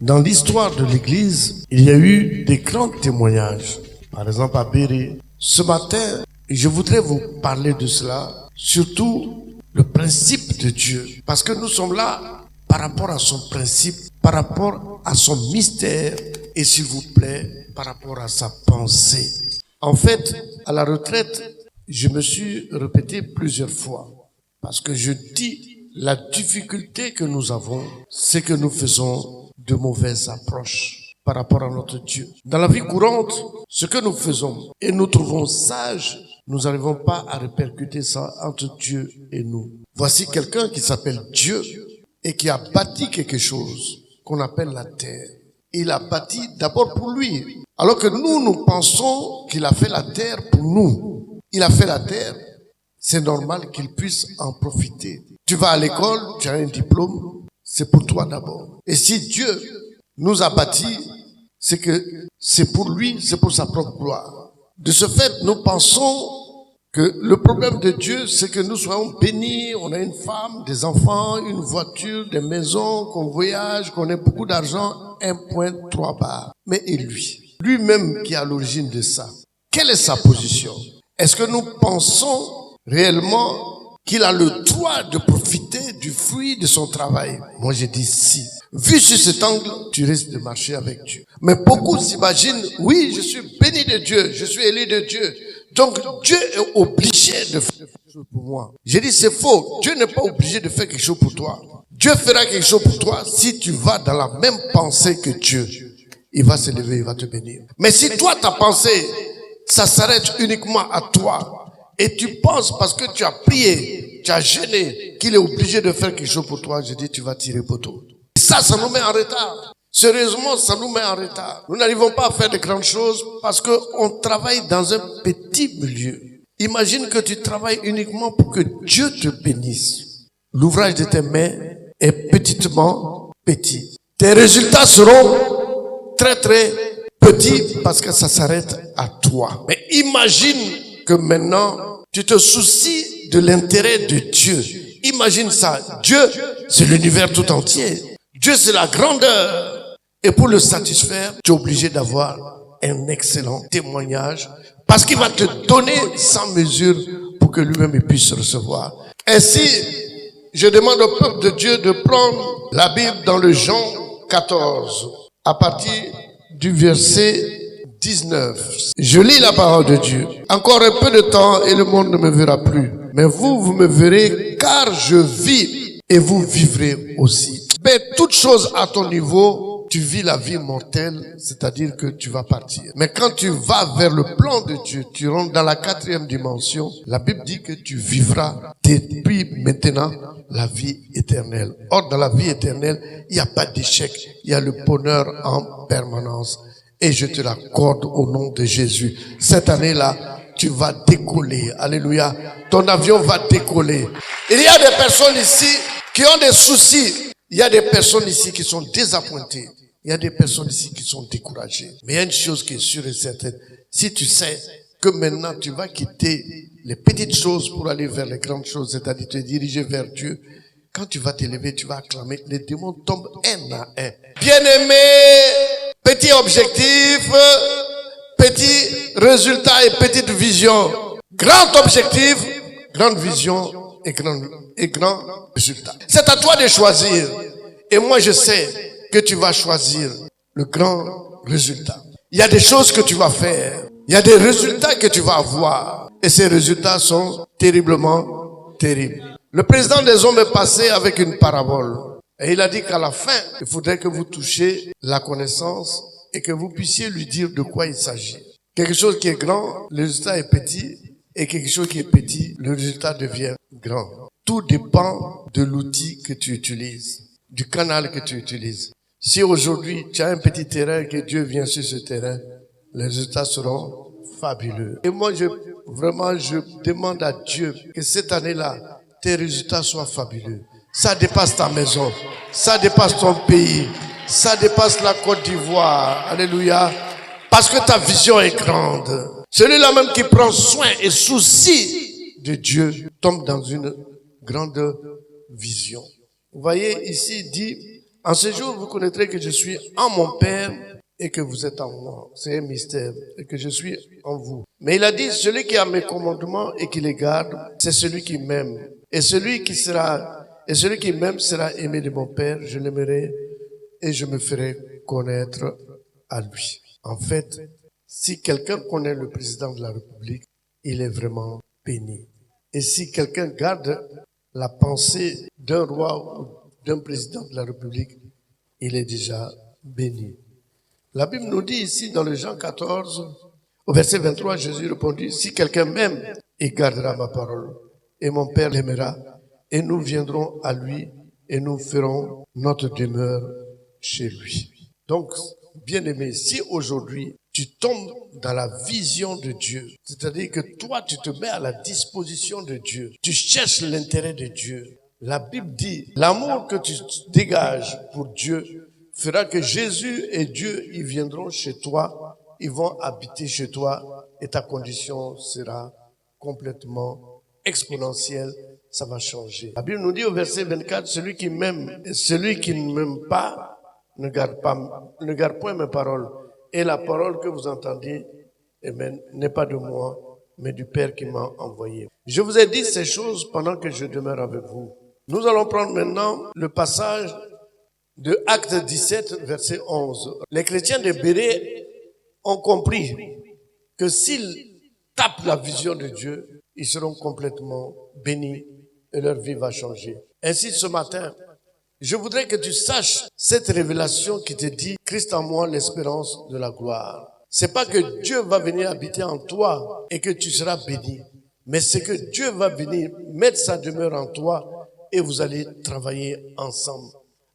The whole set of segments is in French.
Dans l'histoire de l'Église, il y a eu des grands témoignages. Par exemple, à Béret. Ce matin, je voudrais vous parler de cela, surtout le principe de Dieu. Parce que nous sommes là par rapport à son principe, par rapport à son mystère et, s'il vous plaît, par rapport à sa pensée. En fait, à la retraite, je me suis répété plusieurs fois. Parce que je dis, la difficulté que nous avons, c'est que nous faisons de mauvaises approches par rapport à notre Dieu. Dans la vie courante, ce que nous faisons et nous trouvons sage, nous n'arrivons pas à répercuter ça entre Dieu et nous. Voici quelqu'un qui s'appelle Dieu et qui a bâti quelque chose qu'on appelle la terre. Il a bâti d'abord pour lui. Alors que nous pensons qu'il a fait la terre pour nous. Il a fait la terre, c'est normal qu'il puisse en profiter. Tu vas à l'école, tu as un diplôme, c'est pour toi d'abord. Et si Dieu nous a bâti, c'est que c'est pour lui, c'est pour sa propre gloire. De ce fait, nous pensons que le problème de Dieu, c'est que nous soyons bénis, on a une femme, des enfants, une voiture, des maisons, qu'on voyage, qu'on ait beaucoup d'argent, 1,3 bar. Mais et lui? Lui-même qui est à l'origine de ça. Quelle est sa position? Est-ce que nous pensons réellement qu'il a le droit de profiter du fruit de son travail? Moi, je dis si. Vu sur cet angle, tu risques de marcher avec Dieu. Mais beaucoup s'imaginent, oui, je suis béni de Dieu, je suis élu de Dieu. Donc, Dieu est obligé de faire quelque chose pour moi. J'ai dit, c'est faux. Dieu n'est pas obligé de faire quelque chose pour toi. Dieu fera quelque chose pour toi si tu vas dans la même pensée que Dieu. Il va se lever, il va te bénir. Mais si toi, ta pensée, ça s'arrête uniquement à toi, et tu penses parce que tu as prié, tu as jeûné, qu'il est obligé de faire quelque chose pour toi, je dis, tu vas tirer poteau. Et ça nous met en retard. Sérieusement, ça nous met en retard. Nous n'arrivons pas à faire de grandes choses parce qu'on travaille dans un petit milieu. Imagine que tu travailles uniquement pour que Dieu te bénisse. L'ouvrage de tes mains est petitement petit. Tes résultats seront très très petits parce que ça s'arrête à toi. Mais imagine que maintenant, tu te soucies de l'intérêt de Dieu. Imagine ça. Dieu, c'est l'univers tout entier. Dieu, c'est la grandeur. Et pour le satisfaire, tu es obligé d'avoir un excellent témoignage parce qu'il va te donner sans mesure pour que lui-même puisse recevoir. Ainsi, je demande au peuple de Dieu de prendre la Bible dans le Jean 14, à partir du verset 19. Je lis la parole de Dieu. Encore un peu de temps et le monde ne me verra plus. Mais vous me verrez car je vis et vous vivrez aussi. Mais toute chose à ton niveau, tu vis la vie mortelle, c'est-à-dire que tu vas partir. Mais quand tu vas vers le plan de Dieu, tu rentres dans la 4e dimension, la Bible dit que tu vivras depuis maintenant la vie éternelle. Or, dans la vie éternelle, il n'y a pas d'échec, il y a le bonheur en permanence. Et je te l'accorde au nom de Jésus. Cette année-là, tu vas décoller. Alléluia. Ton avion va décoller. Il y a des personnes ici qui ont des soucis. Il y a des personnes ici qui sont désappointées. Il y a des personnes ici qui sont découragées. Mais il y a une chose qui est sûre et certaine. Si tu sais que maintenant tu vas quitter les petites choses pour aller vers les grandes choses, c'est-à-dire te diriger vers Dieu, quand tu vas t'élever, tu vas acclamer. Les démons tombent un à un. Bien-aimé, petit objectif, petit résultat et petite vision. Grand objectif, grande vision et grand résultat. C'est à toi de choisir. Et moi, je sais que tu vas choisir le grand résultat. Il y a des choses que tu vas faire. Il y a des résultats que tu vas avoir. Et ces résultats sont terriblement terribles. Le président des hommes est passé avec une parabole. Et il a dit qu'à la fin, il faudrait que vous touchiez la connaissance et que vous puissiez lui dire de quoi il s'agit. Quelque chose qui est grand, le résultat est petit. Et quelque chose qui est petit, le résultat devient grand. Tout dépend de l'outil que tu utilises, du canal que tu utilises. Si aujourd'hui, tu as un petit terrain, que Dieu vient sur ce terrain, les résultats seront fabuleux. Et moi, je demande à Dieu que cette année-là, tes résultats soient fabuleux. Ça dépasse ta maison, ça dépasse ton pays, ça dépasse la Côte d'Ivoire. Alléluia. Parce que ta vision est grande. Celui-là même qui prend soin et souci de tombe dans une grande vision. Vous voyez, ici, il dit, En ce jour, vous connaîtrez que je suis en mon Père et que vous êtes en moi. C'est un mystère. Et que je suis en vous. Mais il a dit, celui qui a mes commandements et qui les garde, c'est celui qui m'aime. Et celui qui m'aime sera aimé de mon Père. Je l'aimerai et je me ferai connaître à lui. En fait, si quelqu'un connaît le président de la République, il est vraiment béni. Et si quelqu'un garde la pensée d'un roi ou d'un président de la République, il est déjà béni. La Bible nous dit ici dans le Jean 14, au verset 23, Jésus répondit, si quelqu'un m'aime, il gardera ma parole. Et mon Père l'aimera. Et nous viendrons à lui et nous ferons notre demeure chez lui. Donc, bien-aimé, si aujourd'hui tu tombes dans la vision de Dieu, c'est-à-dire que toi tu te mets à la disposition de Dieu, tu cherches l'intérêt de Dieu, la Bible dit, l'amour que tu dégages pour Dieu fera que Jésus et Dieu, ils viendront chez toi, ils vont habiter chez toi et ta condition sera complètement exponentielle, ça va changer. La Bible nous dit au verset 24, celui qui m'aime et celui qui ne m'aime pas, ne garde point mes paroles. Et la parole que vous entendez, amen, n'est pas de moi, mais du Père qui m'a envoyé. Je vous ai dit ces choses pendant que je demeure avec vous. Nous allons prendre maintenant le passage de Acte 17, verset 11. Les chrétiens de Bérée ont compris que s'ils tapent la vision de Dieu, ils seront complètement bénis et leur vie va changer. Ainsi, ce matin, je voudrais que tu saches cette révélation qui te dit Christ en moi, l'espérance de la gloire. C'est pas que Dieu va venir habiter en toi et que tu seras béni, mais c'est que Dieu va venir mettre sa demeure en toi et vous allez travailler ensemble.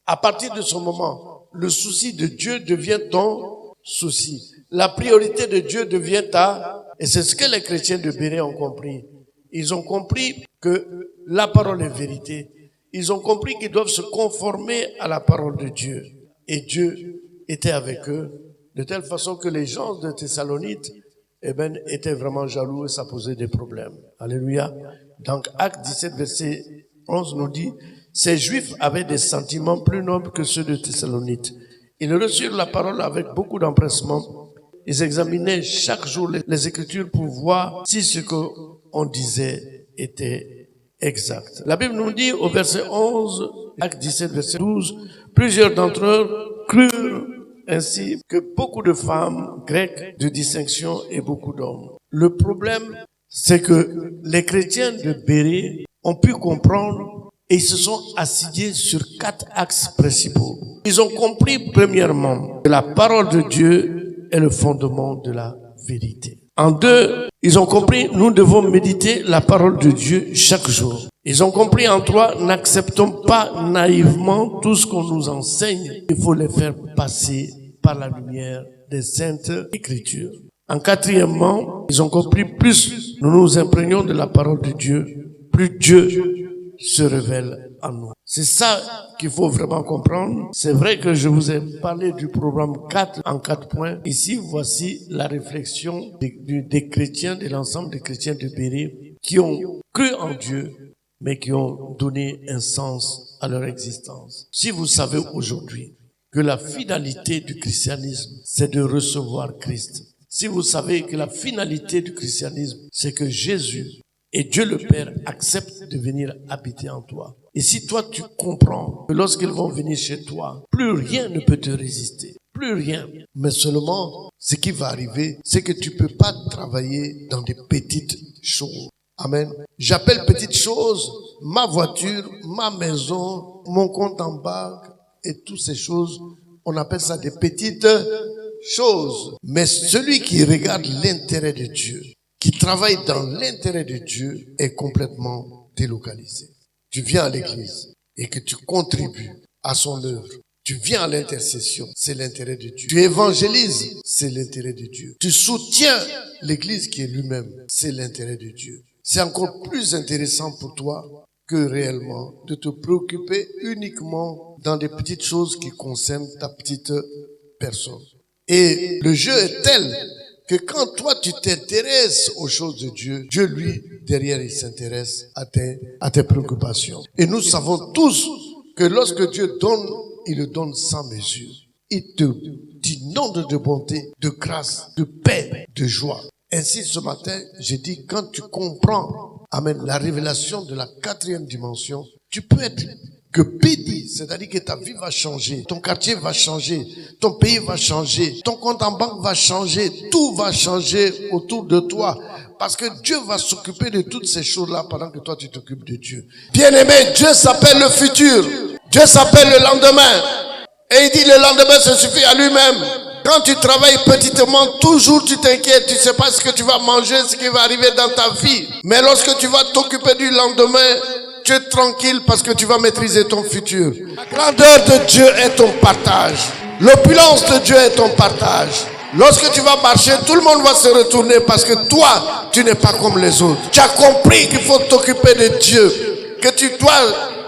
À partir de ce moment, le souci de Dieu devient ton souci. La priorité de Dieu devient ta, et c'est ce que les chrétiens de Bérée ont compris. Ils ont compris que la parole est vérité. Ils ont compris qu'ils doivent se conformer à la parole de Dieu. Et Dieu était avec eux, de telle façon que les gens de Thessalonique, étaient vraiment jaloux et ça posait des problèmes. Alléluia. Donc, Acte 17, verset 11 nous dit, ces Juifs avaient des sentiments plus nobles que ceux de Thessalonique. Ils reçurent la parole avec beaucoup d'empressement. Ils examinaient chaque jour les Écritures pour voir si ce qu'on disait était exact. La Bible nous dit au verset 11, Acte 17, verset 12, plusieurs d'entre eux crurent ainsi que beaucoup de femmes grecques de distinction et beaucoup d'hommes. Le problème, c'est que les chrétiens de Bérée ont pu comprendre et ils se sont assignés sur 4 axes principaux. Ils ont compris premièrement que la parole de Dieu est le fondement de la vérité. En 2, ils ont compris, nous devons méditer la parole de Dieu chaque jour. Ils ont compris en 3, n'acceptons pas naïvement tout ce qu'on nous enseigne. Il faut les faire passer par la lumière des saintes écritures. En 4, ils ont compris, plus nous nous imprégnons de la parole de Dieu, plus Dieu se révèle à nous. C'est ça qu'il faut vraiment comprendre. C'est vrai que je vous ai parlé du programme 4 en 4 points. Ici, voici la réflexion des chrétiens, de l'ensemble des chrétiens de Bérée qui ont cru en Dieu, mais qui ont donné un sens à leur existence. Si vous savez aujourd'hui que la finalité du christianisme, c'est de recevoir Christ. Si vous savez que la finalité du christianisme, c'est que Jésus et Dieu le Père accepte de venir habiter en toi. Et si toi tu comprends que lorsqu'ils vont venir chez toi, plus rien ne peut te résister. Plus rien. Mais seulement, ce qui va arriver, c'est que tu peux pas travailler dans des petites choses. Amen. J'appelle petites choses ma voiture, ma maison, mon compte en banque et toutes ces choses. On appelle ça des petites choses. Mais celui qui regarde l'intérêt de Dieu, qui travaille dans l'intérêt de Dieu, est complètement délocalisé. Tu viens à l'église et que tu contribues à son œuvre. Tu viens à l'intercession, c'est l'intérêt de Dieu. Tu évangélises, c'est l'intérêt de Dieu. Tu soutiens l'église qui est lui-même, c'est l'intérêt de Dieu. C'est encore plus intéressant pour toi que réellement de te préoccuper uniquement dans des petites choses qui concernent ta petite personne. Et le jeu est tel que quand toi tu t'intéresses aux choses de Dieu, Dieu lui, derrière, il s'intéresse à tes préoccupations. Et nous savons tous que lorsque Dieu donne il le donne sans mesure. Il t'inonde de bonté, de grâce, de paix, de joie. Ainsi, ce matin, j'ai dit, quand tu comprends, amen, la révélation de la 4e dimension, tu peux être que béni, c'est-à-dire que ta vie va changer, ton quartier va changer, ton pays va changer, ton compte en banque va changer, tout va changer autour de toi. Parce que Dieu va s'occuper de toutes ces choses-là pendant que toi tu t'occupes de Dieu. Bien-aimé, Dieu s'appelle le futur. Dieu s'appelle le lendemain. Et il dit le lendemain se suffit à lui-même. Quand tu travailles petitement, toujours tu t'inquiètes, tu sais pas ce que tu vas manger, ce qui va arriver dans ta vie. Mais lorsque tu vas t'occuper du lendemain, tu es tranquille parce que tu vas maîtriser ton futur. La grandeur de Dieu est ton partage. L'opulence de Dieu est ton partage. Lorsque tu vas marcher, tout le monde va se retourner parce que toi, tu n'es pas comme les autres. Tu as compris qu'il faut t'occuper de Dieu, que tu dois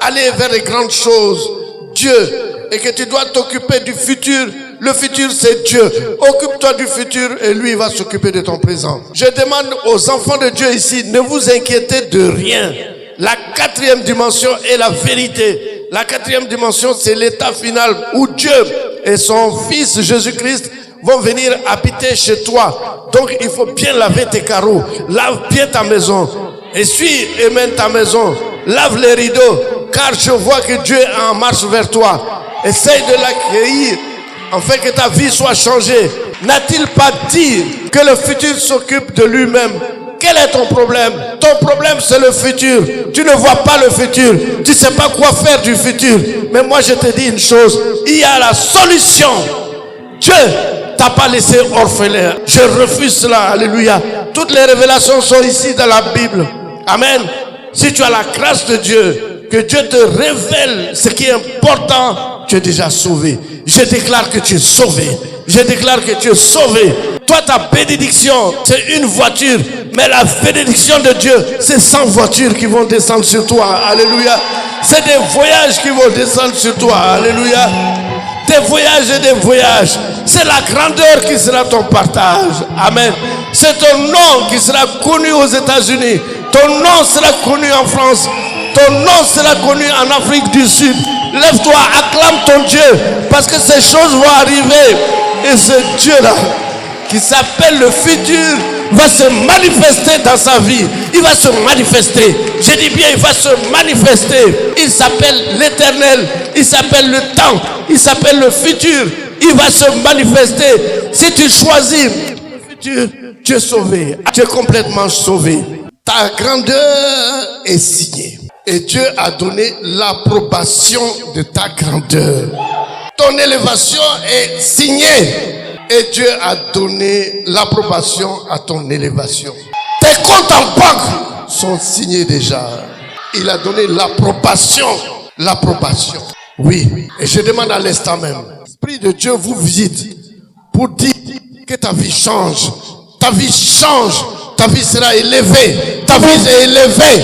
aller vers les grandes choses, Dieu, et que tu dois t'occuper du futur. Le futur, c'est Dieu. Occupe-toi du futur et lui, il va s'occuper de ton présent. Je demande aux enfants de Dieu ici, ne vous inquiétez de rien. La 4e dimension est la vérité. La 4e dimension, c'est l'état final où Dieu et son Fils Jésus-Christ vont venir habiter chez toi. Donc, il faut bien laver tes carreaux. Lave bien ta maison. Essuie et mène ta maison. Lave les rideaux. Car je vois que Dieu est en marche vers toi. Essaye de l'accueillir afin que ta vie soit changée. N'a-t-il pas dit que le futur s'occupe de lui-même? Quel est ton problème? Ton problème, c'est le futur. Tu ne vois pas le futur. Tu ne sais pas quoi faire du futur. Mais moi, je te dis une chose. Il y a la solution. Dieu t'a pas laissé orphelin. Je refuse cela. Alléluia. Toutes les révélations sont ici dans la Bible. Amen. Si tu as la grâce de Dieu, que Dieu te révèle ce qui est important, tu es déjà sauvé. Je déclare que tu es sauvé. Je déclare que tu es sauvé. Toi, ta bénédiction, c'est une voiture. Mais la bénédiction de Dieu, c'est 100 voitures qui vont descendre sur toi. Alléluia. C'est des voyages qui vont descendre sur toi. Alléluia. Des voyages et des voyages. C'est la grandeur qui sera ton partage. Amen. C'est ton nom qui sera connu aux États-Unis. Ton nom sera connu en France. Ton nom sera connu en Afrique du Sud. Lève-toi, acclame ton Dieu. Parce que ces choses vont arriver. Et ce Dieu-là, qui s'appelle le futur, va se manifester dans sa vie. Il va se manifester. Je dis bien, il va se manifester. Il s'appelle l'éternel. Il s'appelle le temps. Il s'appelle le futur. Il va se manifester. Si tu choisis le futur, tu es sauvé. Tu es complètement sauvé. Ta grandeur est signée. Et Dieu a donné l'approbation de ta grandeur. Ton élévation est signée. Et Dieu a donné l'approbation à ton élévation. Tes comptes en banque sont signés déjà. Il a donné l'approbation. L'approbation. Oui. Et je demande à l'instant même. L'Esprit de Dieu vous visite pour dire que ta vie change. Ta vie change. Ta vie sera élevée. Ta vie est élevée.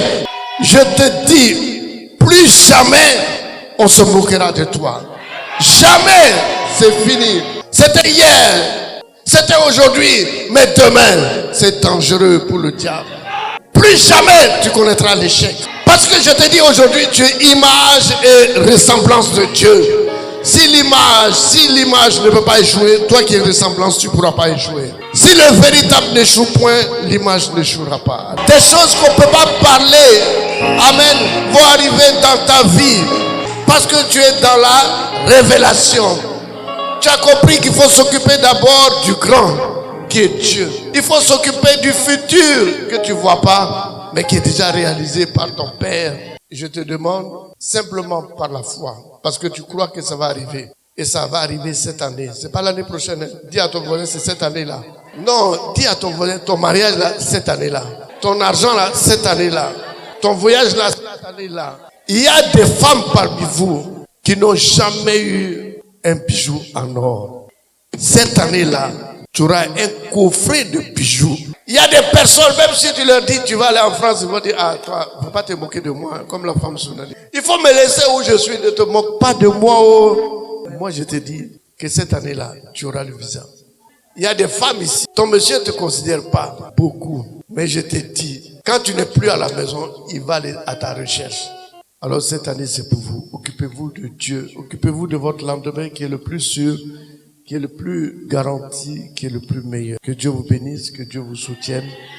Je te dis, plus jamais on se moquera de toi. Jamais, c'est fini. C'était hier, c'était aujourd'hui, mais demain, c'est dangereux pour le diable. Plus jamais tu connaîtras l'échec. Parce que je te dis aujourd'hui, tu es image et ressemblance de Dieu. Si l'image ne peut pas échouer, toi qui es ressemblance, tu ne pourras pas échouer. Si le véritable n'échoue point, l'image n'échouera pas. Des choses qu'on ne peut pas parler, amen, vont arriver dans ta vie. Parce que tu es dans la révélation. Tu as compris qu'il faut s'occuper d'abord du grand, qui est Dieu. Il faut s'occuper du futur que tu ne vois pas, mais qui est déjà réalisé par ton Père. Je te demande simplement par la foi, parce que tu crois que ça va arriver. Et ça va arriver cette année. C'est pas l'année prochaine. Dis à ton voisin, c'est cette année-là. Non, dis à ton voisin, ton mariage là, cette année-là. Ton argent là, cette année-là. Ton voyage là, cette année-là. Il y a des femmes parmi vous qui n'ont jamais eu un bijou en or. Cette année-là, tu auras un coffret de bijoux. Il y a des personnes, même si tu leur dis tu vas aller en France, ils vont dire ah toi, faut pas te moquer de moi, comme la femme sounali. Il faut me laisser où je suis, ne te moque pas de moi. Oh. Moi je te dis que cette année-là, tu auras le visa. Il y a des femmes ici, ton monsieur ne te considère pas beaucoup, mais je te dis, quand tu n'es plus à la maison, il va aller à ta recherche. Alors cette année, c'est pour vous. Occupez-vous de Dieu. Occupez-vous de votre lendemain qui est le plus sûr, qui est le plus garanti, qui est le plus meilleur. Que Dieu vous bénisse, que Dieu vous soutienne.